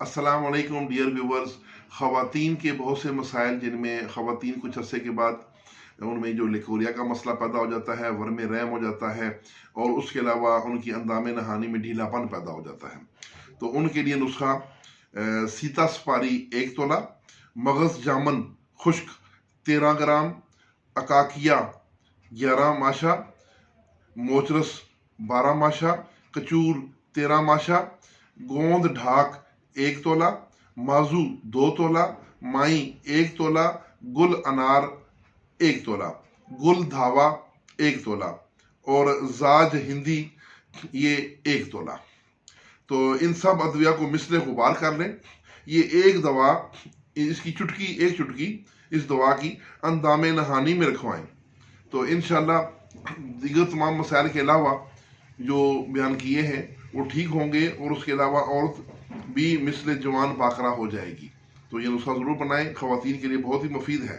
अस्सलाम वालेकुम dear viewers. ख़वातीन के बहुत से मसाइल जिनमें ख़वातीन कुछ अरसे के बाद उनमें जो लिकोरिया का मसला पैदा हो जाता है, वर्म रैम हो जाता है और उसके अलावा उनकी अंदाम नहानी में ढीलापन पैदा हो जाता है। तो उनके लिए नुस्खा सीता सुपारी 1 तोला, मगज़ जामन खुश्क 13 ग्राम, अकाकिया 11 माशा, मोचरस 12 माशा, कचूर 13 माशा, गोंद ढाक 1 तोला, माजू 2 तोला, माई 1 तोला, गुल अनार 1 तोला, गुल धावा 1 तोला और जाज हिंदी ये 1 तोला। तो इन सब अद्विया को मिसले गुबार कर लें। ये एक दवा, इसकी एक चुटकी इस दवा की अंदाम नहानी में रखवाएं तो इंशाल्लाह दीगर तमाम मसाइल के अलावा जो बयान किए हैं वो ठीक होंगे और उसके अलावा औरत भी मिसल जवान बाकरा हो जाएगी। तो ये नुस्खा ज़रूर बनाएं, ख़वातीन के लिए बहुत ही मुफीद है।